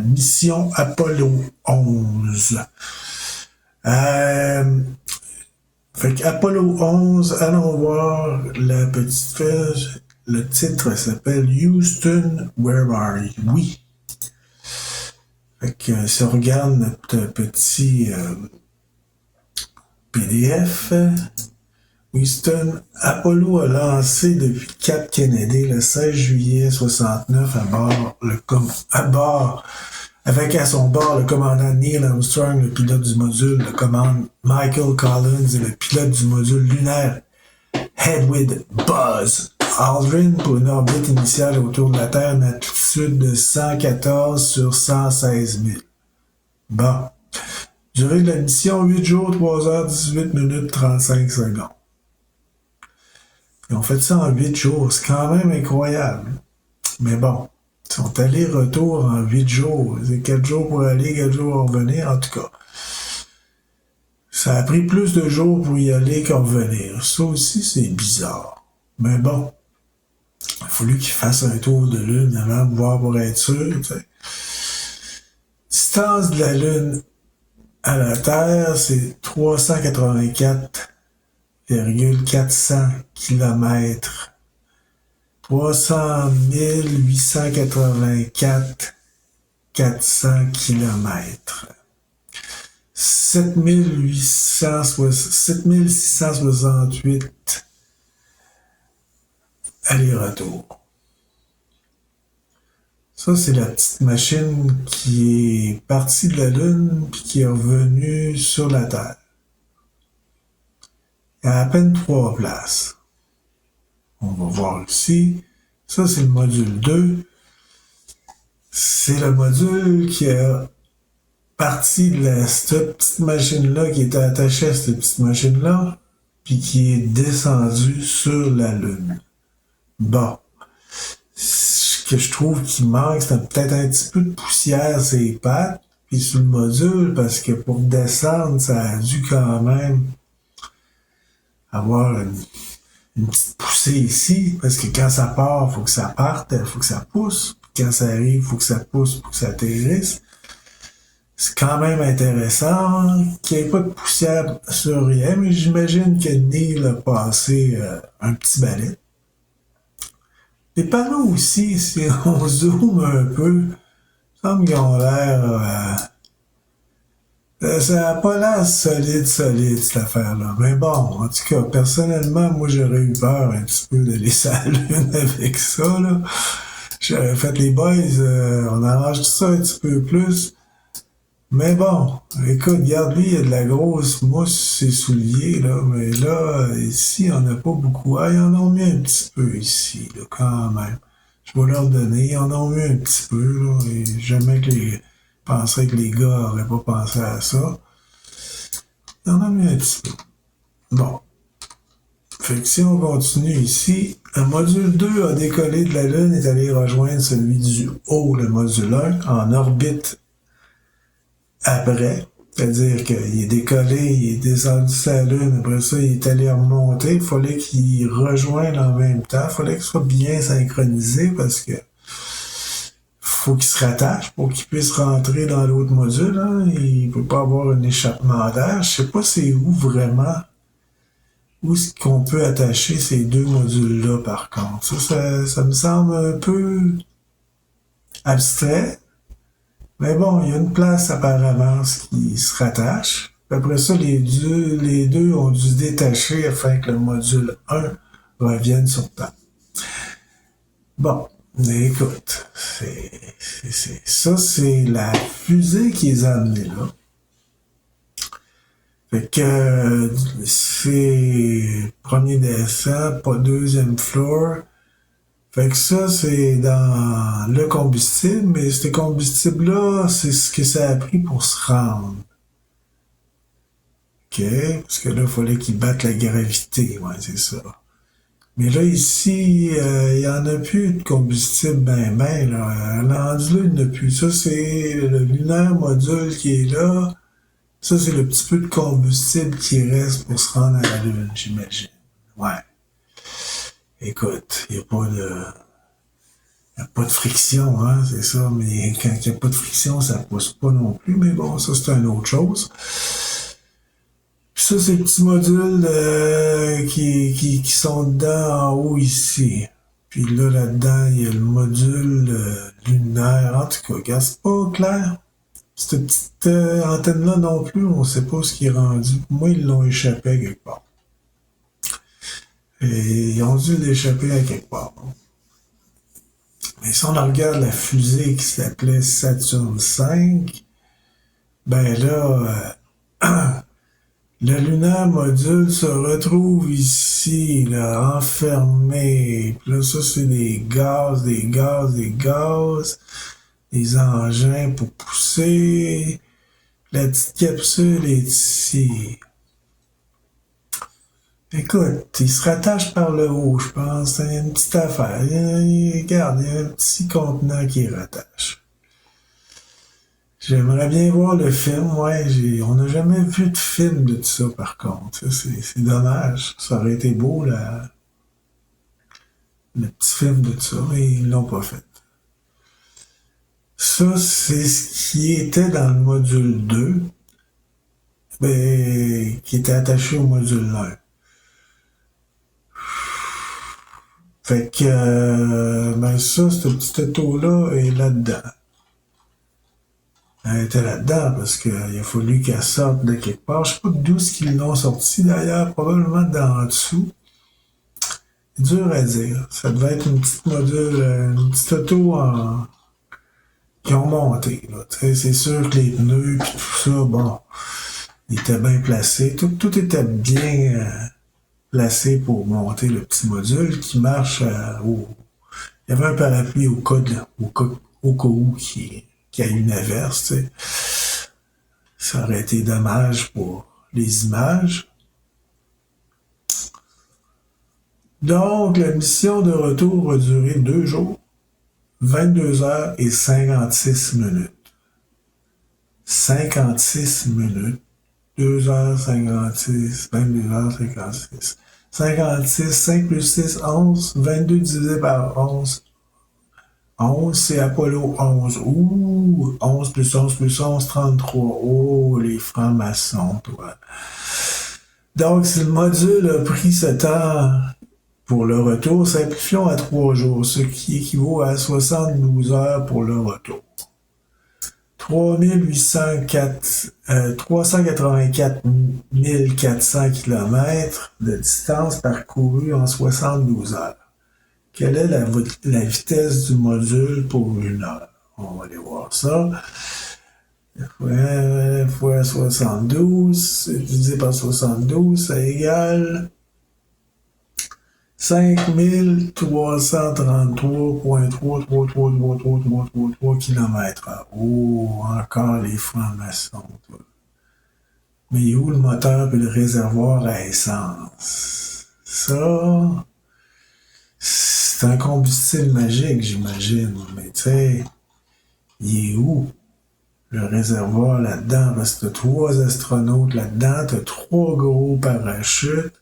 mission Apollo 11. Fait qu'Apollo 11, allons voir la petite feuille. Le titre s'appelle Houston, Where Are You? Oui. Fait que si on regarde notre petit PDF, Houston, Apollo a lancé depuis Cap Kennedy le 16 juillet 69 à bord avec à son bord le commandant Neil Armstrong, le pilote du module de commande Michael Collins et le pilote du module lunaire Edwin Buzz Aldrin pour une orbite initiale autour de la Terre à une altitude de 114 sur 116 000. Bon. Durée de la mission, 8 jours, 3 heures, 18 minutes, 35 secondes. Ils ont fait ça en 8 jours, c'est quand même incroyable. Mais bon, ils sont allés-retour en 8 jours. C'est 4 jours pour aller, 4 jours pour revenir, en tout cas. Ça a pris plus de jours pour y aller qu'en revenir. Ça aussi, c'est bizarre. Mais bon, il a fallu qu'ils fassent un tour de Lune avant de voir pour être sûr. T'sais. Distance de la Lune à la Terre, c'est 384,400 km. 300 884 400 km. 7668 aller-retour. Ça, c'est la petite machine qui est partie de la Lune puis qui est revenue sur la Terre. Il y a à peine 3 places. On va voir ici. Ça, c'est le module 2. C'est le module qui a parti de cette petite machine-là, qui était attachée à cette petite machine-là, puis qui est descendu sur la Lune. Bon. Ce que je trouve qui manque, c'est peut-être un petit peu de poussière sur les pattes, puis sur le module, parce que pour descendre, ça a dû quand même avoir une petite poussée ici, parce que quand ça part, il faut que ça parte, il faut que ça pousse. Puis quand ça arrive, il faut que ça pousse pour que ça atterrisse. C'est quand même intéressant qu'il n'y ait pas de poussière sur rien, mais j'imagine que Neil a passé un petit balai. Les panneaux aussi, si on zoome un peu, il semble qu'ils ont l'air... ça n'a pas l'air solide, cette affaire-là. Mais bon, en tout cas, personnellement, moi, j'aurais eu peur un petit peu de laisser la Lune avec ça, là. J'aurais fait les boys, on arrange tout ça un petit peu plus. Mais bon, écoute, regarde, lui, il y a de la grosse mousse sur ses souliers, là. Mais là, ici, on n'a pas beaucoup. Ah, ils en ont mis un petit peu ici, là, quand même. Je vais leur donner. Ils en ont mis un petit peu, là. Et jamais que je penserais que les gars n'auraient pas pensé à ça. Ils en ont mis un petit peu. Bon. Fait que si on continue ici, le module 2 a décollé de la Lune et est allé rejoindre celui du haut, le module 1, en orbite après. C'est-à-dire qu'il est décollé, il est descendu sur la Lune, après ça, il est allé remonter. Il fallait qu'il rejoigne en même temps. Il fallait qu'il soit bien synchronisé parce que faut qu'il se rattache pour qu'il puisse rentrer dans l'autre module. Hein. Il ne peut pas avoir un échappement d'air. Je sais pas c'est où vraiment. Où est-ce qu'on peut attacher ces deux modules-là, par contre? Ça me semble un peu abstrait. Mais bon, il y a une place apparemment qui se rattache. Puis après ça, les deux ont dû se détacher afin que le module 1 revienne sur Terre. Bon, mais écoute, ça, c'est la fusée qui les a amenés là. Fait que c'est premier descent, pas deuxième floor. Fait que ça, c'est dans le combustible, mais ce combustible-là, c'est ce que ça a pris pour se rendre. OK? Parce que là, il fallait qu'il batte la gravité, ouais, c'est ça. Mais là, ici, il y en a plus de combustible là. Rendu là, il n'y en a plus. Ça, c'est le lunaire module qui est là. Ça, c'est le petit peu de combustible qui reste pour se rendre à la Lune, j'imagine. Ouais. Écoute, il n'y a pas de... Il n'y a pas de friction, hein, c'est ça, mais quand il n'y a pas de friction, ça pousse pas non plus, mais bon, ça c'est une autre chose. Puis ça, c'est les petits modules qui sont dedans en haut ici. Puis là-dedans, il y a le module lunaire. En tout cas, regarde, c'est pas clair. Cette petite antenne-là non plus, on sait pas ce qui est rendu. Pour moi, ils l'ont échappé quelque part. Et ils ont dû l'échapper à quelque part. Mais si on regarde la fusée qui s'appelait Saturn V, ben là, le lunaire module se retrouve ici, là, enfermé. Puis là, ça, c'est des gaz, des engins pour pousser. La petite capsule est ici. Écoute, il se rattache par le haut, je pense. Il y a une petite affaire. Regarde, il y a un petit contenant qui rattache. J'aimerais bien voir le film, ouais. On n'a jamais vu de film de tout ça, par contre. C'est dommage. Ça aurait été beau, le petit film de tout ça, mais ils l'ont pas fait. Ça, c'est ce qui était dans le module 2, ben, qui était attaché au module 1. Fait que, ben ça, ce petit auto-là est là-dedans. Elle était là-dedans parce qu'il a fallu qu'elle sorte de quelque part. Je sais pas d'où ce qu'ils l'ont sorti d'ailleurs, probablement d'en dessous. C'est dur à dire. Ça devait être une petite module, une petite auto qui ont monté. C'est sûr que les pneus et tout ça, bon, ils étaient bien placés. Tout était bien placé pour monter le petit module qui marche au... Il y avait un parapluie au cas où qui a une averse, tu sais. Ça aurait été dommage pour les images. Donc, la mission de retour a duré 2 jours, 22 heures et 56 minutes. 56 minutes. 2 heures 56, 22 heures 56. 56, 5 plus 6, 11, 22 divisé par 11. 11, c'est Apollo 11. Ouh, 11 plus 11 plus 11, 33. Oh, les francs-maçons, toi. Donc, si le module a pris ce temps pour le retour, simplifions à 3 jours, ce qui équivaut à 72 heures pour le retour. 384 400 km de distance parcourue en 72 heures. Quelle est la vitesse du module pour 1 heure? On va aller voir ça. Fois 72, divisé par 72, ça égale 5333,3333333 km/h. Oh, encore les francs-maçons. Mais où le moteur et le réservoir à essence? Ça, c'est un combustible magique, j'imagine. Mais tu sais, il est où le réservoir là-dedans? Parce que t'as 3 astronautes là-dedans, t'as 3 gros parachutes.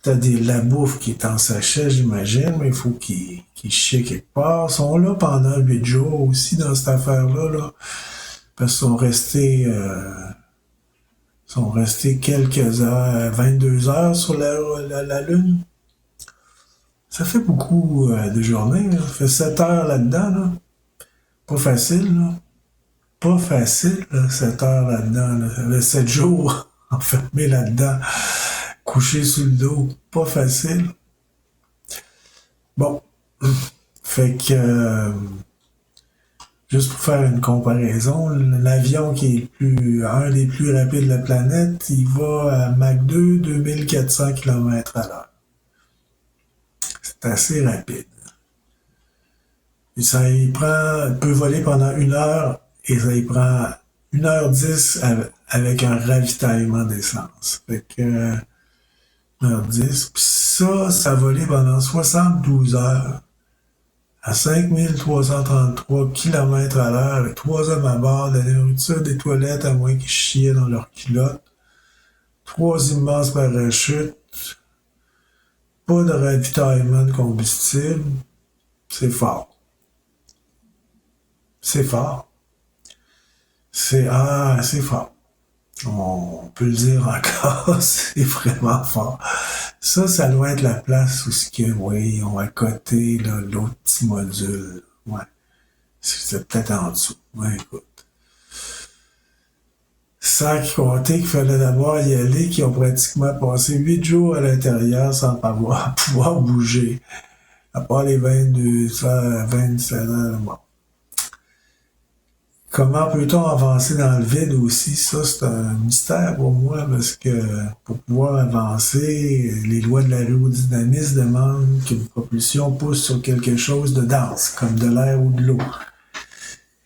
T'as la bouffe qui est en sachet, j'imagine, mais il faut qu'ils chient quelque part. Ils sont là pendant 8 jours aussi dans cette affaire-là, là, parce qu'ils sont restés quelques heures, 22 heures sur la Lune. Ça fait beaucoup de journées, là. Ça fait 7 heures là-dedans, là. Pas facile, là. Pas facile, là, 7 heures là-dedans, là. Ça fait 7 jours enfermés là-dedans. Couché sur le dos, pas facile. Bon, fait que, juste pour faire une comparaison, l'avion qui est un des plus rapides de la planète, il va à Mach 2, 2400 km/h. C'est assez rapide. Et ça y peut voler pendant 1 heure, et ça y prend 1h10 avec un ravitaillement d'essence. Fait que, 1h10. Puis ça a volé pendant 72 heures à 5333 km/h avec 3 hommes à bord, de la nourriture, des toilettes à moins qu'ils chiaient dans leurs culottes, 3 immenses parachutes, pas de ravitaillement de combustible, C'est fort. C'est fort. C'est fort. On peut le dire encore, c'est vraiment fort. Ça doit être la place où oui, on va coter l'autre petit module. Ouais. C'est peut-être en dessous. Ouais, écoute. Sans compter qu'il fallait d'abord y aller, qui ont pratiquement passé 8 jours à l'intérieur sans pouvoir bouger. À part les 27 heures. Bon. Comment peut-on avancer dans le vide aussi? Ça, c'est un mystère pour moi, parce que pour pouvoir avancer, les lois de l'aérodynamisme demandent qu'une propulsion pousse sur quelque chose de dense, comme de l'air ou de l'eau.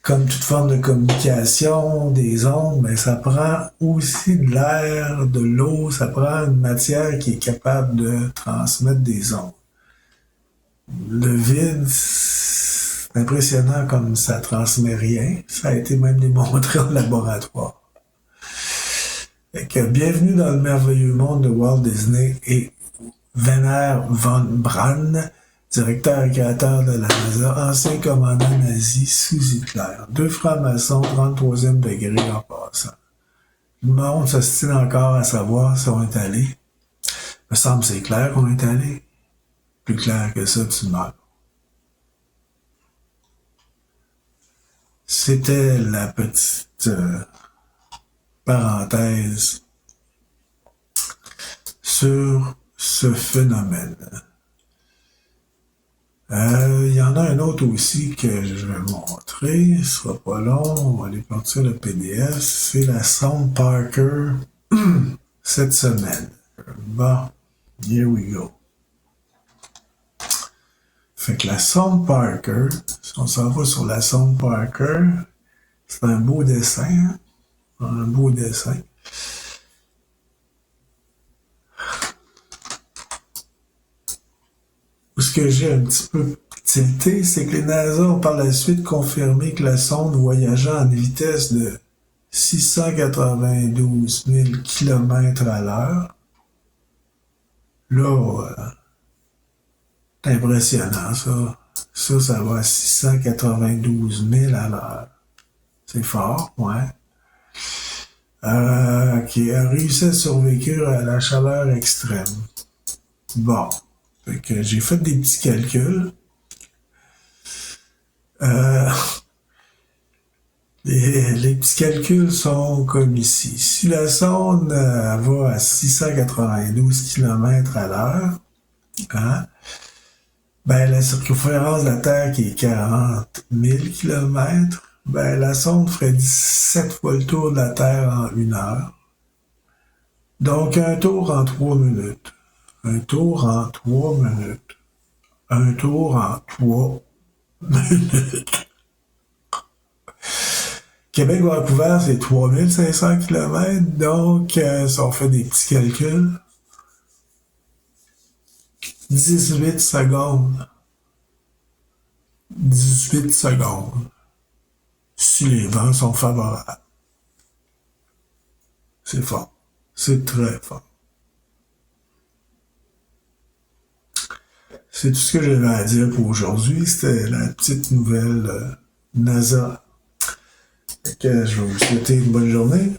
Comme toute forme de communication, des ondes, mais ça prend aussi de l'air, de l'eau, ça prend une matière qui est capable de transmettre des ondes. Le vide, c'est impressionnant comme ça transmet rien. Ça a été même démontré en laboratoire. Fait que, bienvenue dans le merveilleux monde de Walt Disney et Wernher von Braun, directeur et créateur de la NASA, ancien commandant nazi sous Hitler. 2 francs-maçons, 33e degré en passant. Le monde s'ostine encore à savoir si on est allé. Il me semble que c'est clair qu'on est allé. Plus clair que ça, tu meurs. C'était la petite parenthèse sur ce phénomène. Il y en a un autre aussi que je vais montrer, ce sera pas long, on va aller partir le PDF, c'est la sonde Parker cette semaine. Bon, here we go. Fait que la sonde Parker, si on s'en va sur la sonde Parker, c'est un beau dessin, hein? Un beau dessin. Ce que j'ai un petit peu tilté, c'est que les NASA ont par la suite confirmé que la sonde voyageait à une vitesse de 692 000 km/h. Là, c'est impressionnant, ça. Ça va à 692 000 à l'heure. C'est fort, ouais. Qui a réussi à survivre à la chaleur extrême. Bon. Fait que j'ai fait des petits calculs. Les petits calculs sont comme ici. Si la sonde va à 692 km à l'heure, hein, ben la circonférence de la Terre qui est 40 000 km, ben la sonde ferait 17 fois le tour de la Terre en 1 heure. Donc un tour en 3 minutes. Un tour en 3 minutes. Un tour en 3 minutes. Québec-Vancouver, c'est 3500 km, donc si on fait des petits calculs, 18 secondes. 18 secondes. Si les vents sont favorables. C'est fort. C'est très fort. C'est tout ce que j'avais à dire pour aujourd'hui. C'était la petite nouvelle NASA. Je vais vous souhaiter une bonne journée.